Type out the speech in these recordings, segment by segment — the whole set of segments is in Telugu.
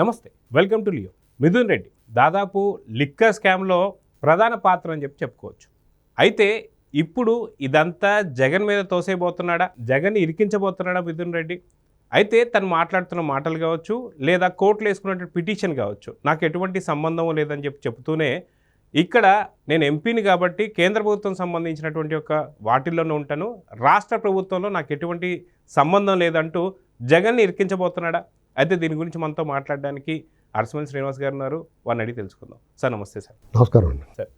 నమస్తే, welcome to Leo. Mithun Reddy దాదాపు లిక్కర్ స్కామ్లో ప్రధాన పాత్ర అని చెప్పుకోవచ్చు. అయితే ఇప్పుడు ఇదంతా జగన్ మీద తోసేయబోతున్నాడా, జగన్ ఇరికించబోతున్నాడా మిథున్ రెడ్డి? అయితే తను మాట్లాడుతున్న మాటలు కావచ్చు, లేదా కోర్టులో వేసుకున్న పిటిషన్ కావచ్చు, నాకు ఎటువంటి సంబంధం లేదని చెప్తూనే ఇక్కడ నేను ఎంపీని కాబట్టి కేంద్ర ప్రభుత్వం సంబంధించినటువంటి ఒక వాటిల్లోనే ఉంటాను, రాష్ట్ర ప్రభుత్వంలో నాకు ఎటువంటి సంబంధం లేదంటూ జగన్ని ఇరికించబోతున్నాడా? అయితే దీని గురించి మనతో మాట్లాడడానికి అరసమల్లి శ్రీనివాస్ గారు ఉన్నారు. వారిని అడిగి తెలుసుకుందాం. సార్ నమస్తే. సార్ నమస్కారం అండి. సార్,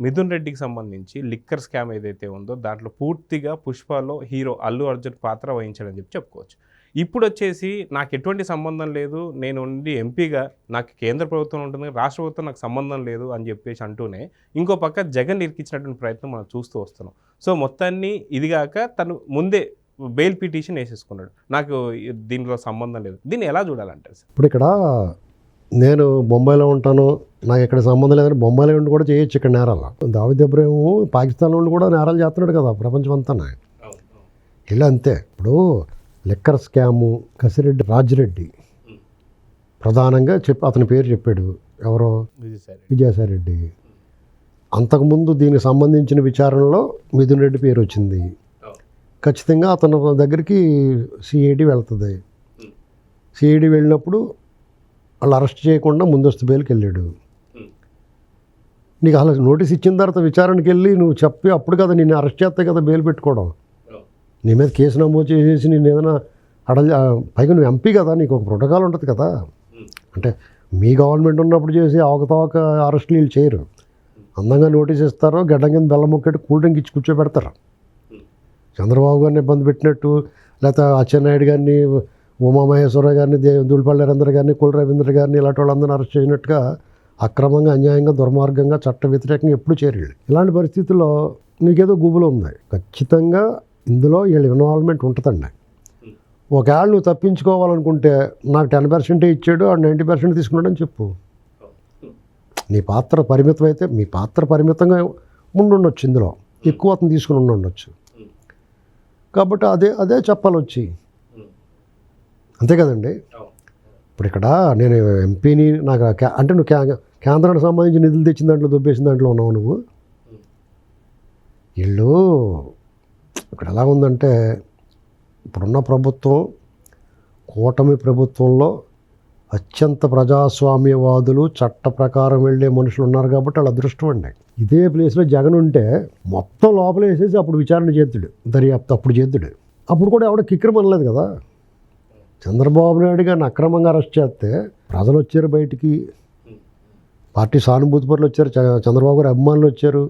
మిథున్ రెడ్డికి సంబంధించి లిక్కర్ స్కామ్ ఏదైతే ఉందో దాంట్లో పూర్తిగా పుష్పలో హీరో అల్లు అర్జున్ పాత్ర వహించాడని చెప్పుకోవచ్చు. ఇప్పుడు వచ్చేసి నాకు ఎటువంటి సంబంధం లేదు, నేను ఉండి ఎంపీగా నాకు కేంద్ర ప్రభుత్వం ఉంటుంది, రాష్ట్ర ప్రభుత్వం నాకు సంబంధం లేదు అని చెప్పేసి అంటూనే ఇంకో పక్క జగన్ ఇరికించినటువంటి ప్రయత్నం మనం చూస్తూ వస్తున్నాం. సో మొత్తాన్ని ఇదిగాక తను ముందే బెయిల్ పిటిషన్ వేసేసుకున్నాడు, నాకు దీనిలో సంబంధం లేదు. దీన్ని ఎలా చూడాలంటారు సార్? ఇప్పుడు ఇక్కడ నేను బొంబాయిలో ఉంటాను, నాకు ఇక్కడ సంబంధం లేదని బొంబాయిలో ఉండి కూడా చేయొచ్చు ఇక్కడ నేరాలు. దావీద్ ఇబ్రాహిం పాకిస్తాన్లో ఉండి కూడా నేరాలు చేస్తున్నాడు కదా ప్రపంచం అంతా. ఇలా అంతే. ఇప్పుడు లిక్కర్ స్కాము కసిరెడ్డి రాజిరెడ్డి ప్రధానంగా అతని పేరు చెప్పాడు. ఎవరో విజయసాయి రెడ్డి. అంతకుముందు దీనికి సంబంధించిన విచారణలో మిథున్ రెడ్డి పేరు వచ్చింది. ఖచ్చితంగా అతని దగ్గరికి సిఐడి వెళ్తుంది. సిఐడి వెళ్ళినప్పుడు వాళ్ళు అరెస్ట్ చేయకుండా ముందస్తు బెయిల్కి వెళ్ళాడు. నీకు అలా నోటీస్ ఇచ్చిన తర్వాత విచారణకి వెళ్ళి నువ్వు చెప్పి అప్పుడు కదా నిన్ను అరెస్ట్ చేస్తే కదా బెయిల్ పెట్టుకోవడం. నీ మీద కేసు నమోదు చేసేసి నేను ఏదైనా పైగా నువ్వు ఎంపీ కదా, నీకు ఒక ప్రోటోకాల్ ఉంటుంది కదా. అంటే మీ గవర్నమెంట్ ఉన్నప్పుడు చేసి అవకతవక అరెస్టులు వీళ్ళు చేయరు. అందంగా నోటీస్ ఇస్తారో గడ్డం కింద బెల్లం మొక్కటి కూల్ డ్రింక్ ఇచ్చి కూర్చోబెడతారు. చంద్రబాబు గారిని ఇబ్బంది పెట్టినట్టు, లేకపోతే అచ్చెన్నాయుడు గారిని, ఉమామహేశ్వరరావు గారిని, దుల్పల్లి నరేంద్ర గారిని, కుల రవీంద్ర గారిని ఇలాంటి వాళ్ళందరినీ అరెస్ట్ చేసినట్టుగా అక్రమంగా, అన్యాయంగా, దుర్మార్గంగా, చట్ట వ్యతిరేకంగా ఎప్పుడు చేరేళ్ళు. ఇలాంటి పరిస్థితుల్లో నీకేదో గుబులు ఉంది. ఖచ్చితంగా ఇందులో వీళ్ళ ఇన్వాల్వ్మెంట్ ఉంటుందండి. ఒకవేళ నువ్వు తప్పించుకోవాలనుకుంటే నాకు 10% ఇచ్చాడు, ఆ 90% తీసుకున్నాడని చెప్పు. నీ పాత్ర పరిమితం అయితే మీ పాత్ర పరిమితంగా ఉండుండొచ్చు, ఇందులో ఎక్కువ అతను తీసుకుని ఉండొచ్చు. కాబట్టి అదే చెప్పాలి వచ్చి, అంతే కదండి. ఇప్పుడు ఇక్కడ నేను ఎంపీని, నాకు అంటే నువ్వు కేంద్రానికి సంబంధించి నిధులు తెచ్చిన దాంట్లో దొబ్బేసిన దాంట్లో ఉన్నావు నువ్వు. వీళ్ళు ఇక్కడ ఎలా ఉందంటే, ఇప్పుడున్న ప్రభుత్వం కూటమి ప్రభుత్వంలో అత్యంత ప్రజాస్వామ్యవాదులు, చట్ట ప్రకారం వెళ్ళే మనుషులు ఉన్నారు కాబట్టి వాళ్ళ అదృష్టం అండి. ఇదే ప్లేస్లో జగన్ ఉంటే మొత్తం లోపల వేసేసి అప్పుడు విచారణ చేద్దుడు, దర్యాప్తు అప్పుడు చేద్దుడు. అప్పుడు కూడా ఎవడ కిక్కిరం అనలేదు కదా. చంద్రబాబు నాయుడు గారిని అక్రమంగా అరెస్ట్ చేస్తే ప్రజలు వచ్చారు బయటికి, పార్టీ సానుభూతి పరులు వచ్చారు, చంద్రబాబు గారి అభిమానులు వచ్చారు.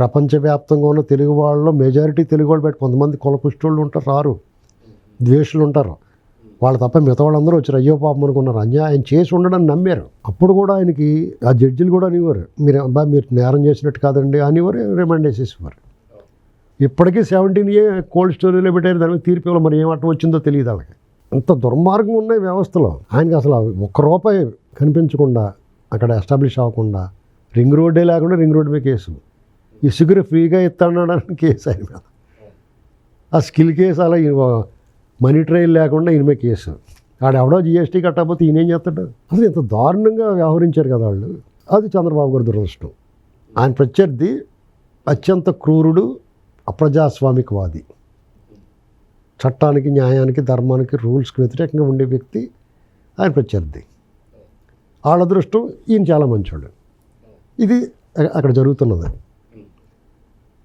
ప్రపంచవ్యాప్తంగా ఉన్న తెలుగు వాళ్ళలో మెజారిటీ తెలుగు వాళ్ళు బయట కొంతమంది కులపుష్టోళ్ళు ఉంటారు, రారు, ద్వేషులు ఉంటారు. వాళ్ళు తప్ప మిగతా వాళ్ళందరూ వచ్చారు. అయ్యో పాపం అనుకున్నారు, ఆయన చేసి ఉండడని నమ్మారు. అప్పుడు కూడా ఆయనకి ఆ జడ్జిలు కూడా అనేవారు, మీరు నేరం చేసినట్టు కాదండి అనేవారు, రిమాండ్ వేసేసేవారు. ఇప్పటికీ 17 కోల్డ్ స్టోరీలో పెట్టారు, దాని మీద తీర్పు ఇవ్వాలి. మరి ఏం అట్ట వచ్చిందో తెలియదు వాళ్ళకి. అంత దుర్మార్గం ఉన్నాయి వ్యవస్థలో. ఆయనకి అసలు ₹1 కనిపించకుండా, అక్కడ ఎస్టాబ్లిష్ అవ్వకుండా, రింగ్ రోడ్డే లేకుండా రింగ్ రోడ్డు మీద కేసు, ఇసుగురు ఫ్రీగా ఇస్తాడని కేసు ఆయన మీద, ఆ స్కిల్ కేసు, అలా మనీ ట్రయల్ లేకుండా ఈయన మీద కేసు. ఆడెవడో GST కట్టకపోతే ఈయనేం చేస్తాడు? అసలు ఇంత దారుణంగా వ్యవహరించారు కదా వాళ్ళు. అది చంద్రబాబు గారి దురదృష్టం. ఆయన ప్రత్యర్థి అత్యంత క్రూరుడు, అప్రజాస్వామికవాది, చట్టానికి, న్యాయానికి, ధర్మానికి, రూల్స్కి వ్యతిరేకంగా ఉండే వ్యక్తి ఆయన ప్రత్యర్థి. వాళ్ళ అదృష్టం ఈయన చాలా మంచోడు. ఇది అక్కడ జరుగుతున్నది.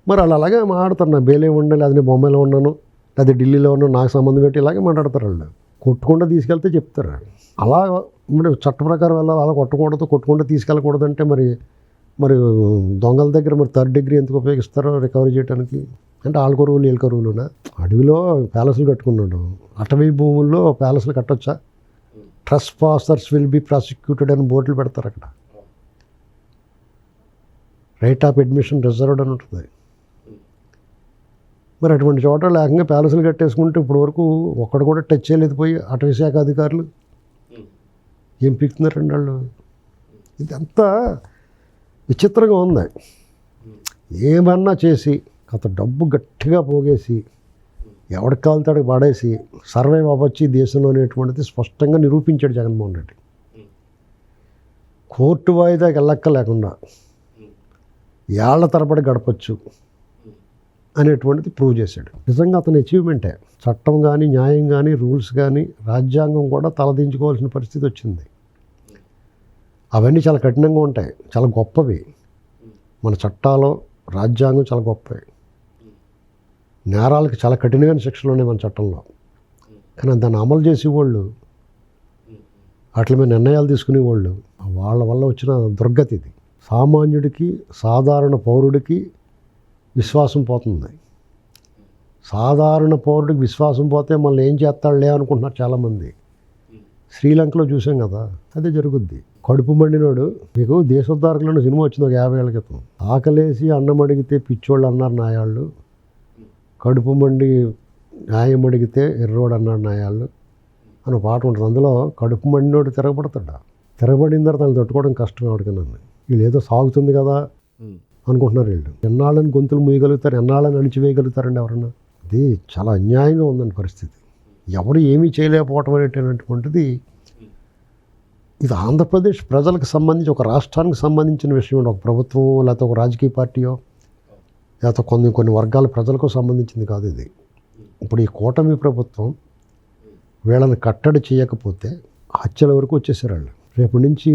మరి వాళ్ళు అలాగే మాట్లాడతారు, నా బేలే ఉండాలి, అది నేను బొంబాయిలో ఉన్నాను, లేదా ఢిల్లీలో ఉన్నాను, నాకు సంబంధం పెట్టి ఇలాగే మాట్లాడతారు వాళ్ళు. కొట్టుకుండా తీసుకెళ్తే చెప్తారు. అలా మరి చట్ట ప్రకారం వెళ్ళాలి, అలా కొట్టుకుండా తీసుకెళ్ళకూడదు అంటే మరి దొంగల దగ్గర మరి 3rd డిగ్రీ ఎందుకు ఉపయోగిస్తారో రికవరీ చేయడానికి? అంటే వాళ్ళ కరువులు వీళ్ళ కరువులునా? అడవిలో ప్యాలెస్లు కట్టుకున్నాడు, అటవీ భూముల్లో ప్యాలెస్లు కట్టొచ్చా? Trust passers will be prosecuted అని బోర్డులు పెడతారు అక్కడ. రైట్ ఆఫ్ అడ్మిషన్ రిజర్వ్డ్ అని ఉంటుంది. మరి అటువంటి చోట లేకంగా ప్యాలెస్లు కట్టేసుకుంటే ఇప్పుడు వరకు ఒక్కడు కూడా టచ్ చేయలేదు పోయి అటవీ శాఖ అధికారులు. ఏం పీకుతున్నారండి వాళ్ళు? ఇదంతా విచిత్రంగా ఉంది. ఏమన్నా చేసి డబ్బు గట్టిగా పోగేసి ఎవడికి కాలుతాడు పడేసి సర్వైవ్ అవ్వచ్చు ఈ దేశంలో అనేటువంటిది స్పష్టంగా నిరూపించాడు జగన్మోహన్ రెడ్డి. కోర్టు వాయిదాకి వెళ్ళక్క లేకుండా ఏళ్ల తరబడి గడపచ్చు అనేటువంటిది ప్రూవ్ చేశాడు. నిజంగా అతని అచీవ్మెంటే. చట్టం కానీ, న్యాయం కానీ, రూల్స్ కానీ, రాజ్యాంగం కూడా తలదించుకోవాల్సిన పరిస్థితి వచ్చింది. అవన్నీ చాలా కఠినంగా ఉంటాయి, చాలా గొప్పవి. మన చట్టాలు, రాజ్యాంగం చాలా గొప్పవి. నేరాలకు చాలా కఠినమైన శిక్షలు ఉన్నాయి మన చట్టంలో. కానీ దాన్ని అమలు చేసేవాళ్ళు, వాటి మీద నిర్ణయాలు తీసుకునేవాళ్ళు, వాళ్ళ వల్ల వచ్చిన దుర్గతి ఇది. సామాన్యుడికి, సాధారణ పౌరుడికి విశ్వాసం పోతుంది. సాధారణ పౌరుడికి విశ్వాసం పోతే మళ్ళీ ఏం చేస్తాడులే అనుకుంటున్నారు చాలామంది. శ్రీలంకలో చూసాం కదా, అదే జరుగుద్ది. కడుపు మండినోడు, మీకు దేశోద్ధారకులను సినిమా వచ్చింది ఒక 50 ఏళ్ళ క్రితం. ఆకలేసి అన్నం అడిగితే పిచ్చోళ్ళు అన్నారు నాయాళ్ళు, కడుపు మండి న్యాయం అడిగితే ఎర్రోడు అన్నాడు నాయాళ్ళు అని పాట ఉంటుంది. అందులో కడుపు మండినోడు తిరగబడతాడు. తిరగబడిన తర్వాత వాళ్ళు తట్టుకోవడం కష్టం ఎవరికైనా. వీళ్ళు ఏదో సాగుతుంది కదా అనుకుంటున్నారు. వీళ్ళు ఎన్నాళ్ళని గొంతులు మూయగలుగుతారు, ఎన్నాళ్ళని అణిచివేయగలుగుతారండి ఎవరన్నా? అది చాలా అన్యాయంగా ఉందండి పరిస్థితి. ఎవరు ఏమీ చేయలేకపోవటం అనేటువంటిది ఇది ఆంధ్రప్రదేశ్ ప్రజలకు సంబంధించి, ఒక రాష్ట్రానికి సంబంధించిన విషయం. ఒక ప్రభుత్వం లేకపోతే ఒక రాజకీయ పార్టీయో లేకపోతే కొన్ని వర్గాల ప్రజలకు సంబంధించింది కాదు ఇది. ఇప్పుడు ఈ కూటమి ప్రభుత్వం వీళ్ళని కట్టడి చేయకపోతే హత్యల వరకు వచ్చేసారు వాళ్ళు. రేపు నుంచి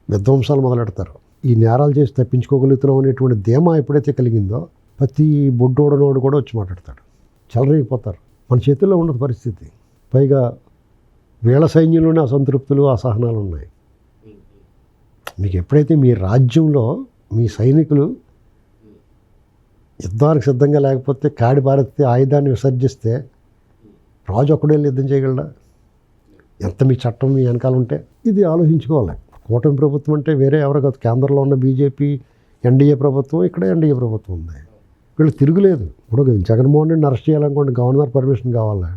విధ్వంసాలు మొదలెడతారు. ఈ నేరాలు చేసి తప్పించుకోగలుగుతున్నాం అనేటువంటి ధీమా ఎప్పుడైతే కలిగిందో ప్రతి బొడ్డోడనోడు కూడా వచ్చి మాట్లాడతాడు. చెలరైపోతారు. మన చేతుల్లో ఉండదు పరిస్థితి. పైగా వీళ్ళ సైన్యంలోనే అసంతృప్తులు, అసహనాలు ఉన్నాయి. మీకు ఎప్పుడైతే మీ రాజ్యంలో మీ సైనికులు యుద్ధానికి సిద్ధంగా లేకపోతే, కాడి భారతి ఆయుధాన్ని విసర్జిస్తే రాజు ఒక్కడే యుద్ధం చేయగలడా? ఎంత మీ చట్టం మీ వెనకాల ఉంటే ఇది ఆలోచించుకోవాలి. కూటమి ప్రభుత్వం అంటే వేరే ఎవరు కాదు, కేంద్రంలో ఉన్న బీజేపీ ఎన్డీఏ ప్రభుత్వం, ఇక్కడ ఎన్డీఏ ప్రభుత్వం ఉంది. వీళ్ళు తిరుగులేదు. ఇప్పుడు జగన్మోహన్ రెడ్డిని అరెస్ట్ చేయాలనుకోండి, గవర్నర్ పర్మిషన్ కావాలి,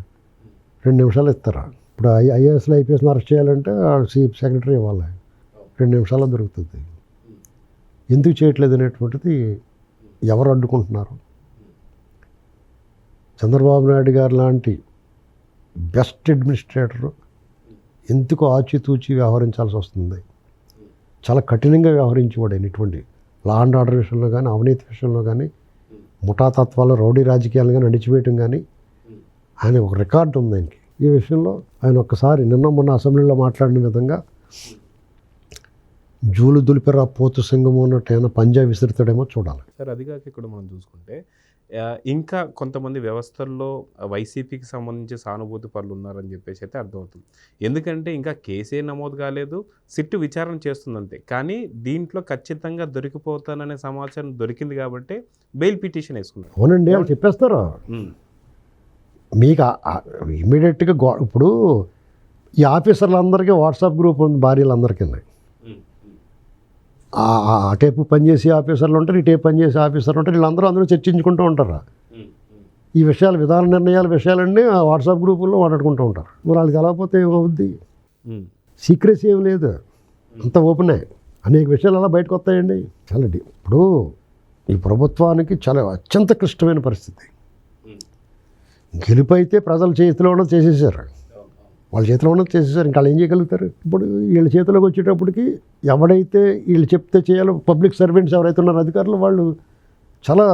2 నిమిషాలు ఇస్తారా? ఇప్పుడు ఐఏఎస్లో ఐపీఎస్ని అరెస్ట్ చేయాలంటే చీఫ్ సెక్రటరీ ఇవ్వాలి, 2 నిమిషాల్లో దొరుకుతుంది. ఎందుకు చేయట్లేదు అనేటువంటిది ఎవరు అడ్డుకుంటున్నారు? చంద్రబాబు నాయుడు గారు లాంటి బెస్ట్ అడ్మినిస్ట్రేటరు ఎందుకు ఆచితూచి వ్యవహరించాల్సి వస్తుంది? చాలా కఠినంగా వ్యవహరించేవాడు. ఇటువంటి లా అండ్ ఆర్డర్ విషయంలో కానీ, అవినీతి విషయంలో కానీ, ముఠాతత్వాలు, రౌడీ రాజకీయాలు కానీ అణిచివేయటం కానీ ఆయన ఒక రికార్డు ఉంది ఆయనకి. ఈ విషయంలో ఆయన ఒక్కసారి మొన్న అసెంబ్లీలో మాట్లాడిన విధంగా జూలు దులిపెరా పోతు సింగము అన్నట్టు ఏమైనా పంజా విసురుతాడేమో చూడాలి. సార్, అదిగాక ఇక్కడ మనం చూసుకుంటే ఇంకా కొంతమంది వ్యవస్థల్లో వైసీపీకి సంబంధించి సానుభూతి పరులు ఉన్నారని చెప్పేసి అయితే అర్థమవుతుంది. ఎందుకంటే ఇంకా కేసే నమోదు కాలేదు, సిట్టు విచారణ చేస్తుందంతే. కానీ దీంట్లో ఖచ్చితంగా దొరికిపోతాననే సమాచారం దొరికింది కాబట్టి బెయిల్ పిటిషన్ వేసుకున్నారు. అవునండి, వాళ్ళు చెప్పేస్తారు మీకు ఇమీడియట్గా. ఇప్పుడు ఈ ఆఫీసర్లందరికీ వాట్సాప్ గ్రూప్ ఉంది, భార్యలందరికీ. ఆ టైపు పనిచేసే ఆఫీసర్లు ఉంటారు, ఈ టైపు పనిచేసే ఆఫీసర్లు ఉంటారు. వీళ్ళందరూ అందరూ చర్చించుకుంటూ ఉంటారు. ఈ విషయాలు, విధాన నిర్ణయాల విషయాలన్నీ ఆ వాట్సాప్ గ్రూపుల్లో మాట్లాడుకుంటూ ఉంటారు. మరి వాళ్ళకి తెలవకపోతే ఏమవుద్ది? సీక్రెసీ ఏం లేదు, అంత ఓపెనే. అనేక విషయాలు అలా బయటకు వస్తాయండి. చాలా ఇప్పుడు ఈ ప్రభుత్వానికి చాలా అత్యంత క్లిష్టమైన పరిస్థితి. గెలుపైతే ప్రజల చేతిలో ఉన్నది చేసేసారు, వాళ్ళ చేతిలో ఉన్నది చేసేసారు. ఇంకా వాళ్ళు ఏం చేయగలుగుతారు? ఇప్పుడు వీళ్ళ చేతిలోకి వచ్చేటప్పటికి ఎవడైతే వీళ్ళు చెప్తే చేయాలో, పబ్లిక్ సర్వెంట్స్ ఎవరైతే ఉన్నారో అధికారులు, వాళ్ళు చాలా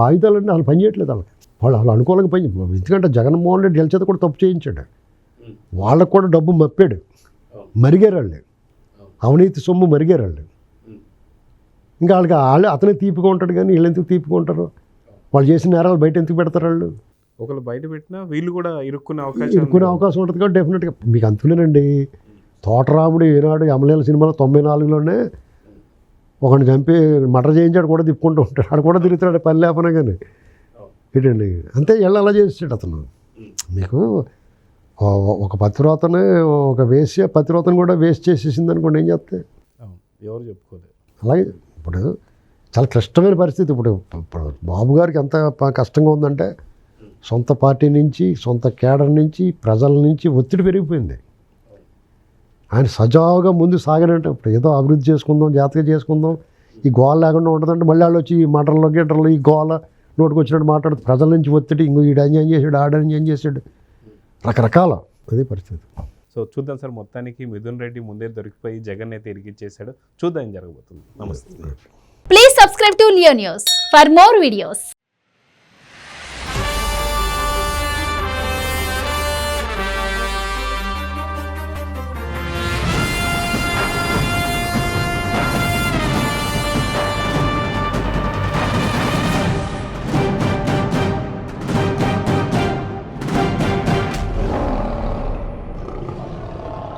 ఆయుధాలన్నీ వాళ్ళు పనిచేయట్లేదు. వాళ్ళు అనుకూలంగా పని. ఎందుకంటే జగన్మోహన్ రెడ్డి గెలిచేది కూడా తప్పు చేయించాడు, వాళ్ళకు కూడా డబ్బు మప్పాడు, మరిగారు వాళ్ళు, అవినీతి సొమ్ము మరిగారు వాళ్ళు. ఇంకా వాళ్ళకి అతనే తీపిగా ఉంటాడు, కానీ వీళ్ళు ఎందుకు తీపిగా ఉంటారు? వాళ్ళు చేసిన నేరాలు బయట ఎందుకు పెడతారు? వాళ్ళు ఒకళ్ళు బయట పెట్టినా వీళ్ళు కూడా ఇరుక్కునే అవకాశం ఉంటుంది కాబట్టి డెఫినెట్గా మీకు అంతులేనండి. తోటరాముడు ఈనాడు ఎమ్మెల్యేల సినిమాలో 94లోనే ఒకరిని చంపి మర్డర్ చేయించాడు, కూడా తిప్పుకుంటూ ఉంటాడు. ఆడు కూడా తిరుగుతాడు పని లేపనా కానీ. ఏంటండి అంతే, అలా చేసాడు అతను. మీకు ఒక పతివ్రతనే, ఒక వేశ్య పతివ్రతను కూడా వేస్ట్ చేసేసింది అనుకోండి, ఏం చేస్తే ఎవరు చెప్పుకోలేదు. అలాగే ఇప్పుడు చాలా క్లిష్టమైన పరిస్థితి. ఇప్పుడు బాబు గారికి ఎంత కష్టంగా ఉందంటే, సొంత పార్టీ నుంచి, సొంత కేడర్ నుంచి, ప్రజల నుంచి ఒత్తిడి పెరిగిపోయింది. ఆయన సజావుగా ముందు సాగనంటే, ఇప్పుడు ఏదో అభివృద్ధి చేసుకుందాం, జాతీయ చేసుకుందాం, ఈ గోల లేకుండా ఉంటుందంటే మళ్ళీ వాళ్ళు వచ్చి ఈ మటర్లో గీటర్లు, ఈ గోల నోటికి వచ్చినట్టు మాట్లాడుతూ ప్రజల నుంచి ఒత్తిడి ఇంకో ఈడు అన్యాయం చేశాడు ఆడ అన్యాయం చేశాడు రకరకాల అదే పరిస్థితి. సో చూద్దాం సార్, మొత్తానికి మిథున్ రెడ్డి ముందే దొరికిపోయి జగన్ అయితే ఇరికిచ్చేశాడు. చూద్దాం ఏం జరగబోతుంది. నమస్తే. Please subscribe to Leo News for more videos.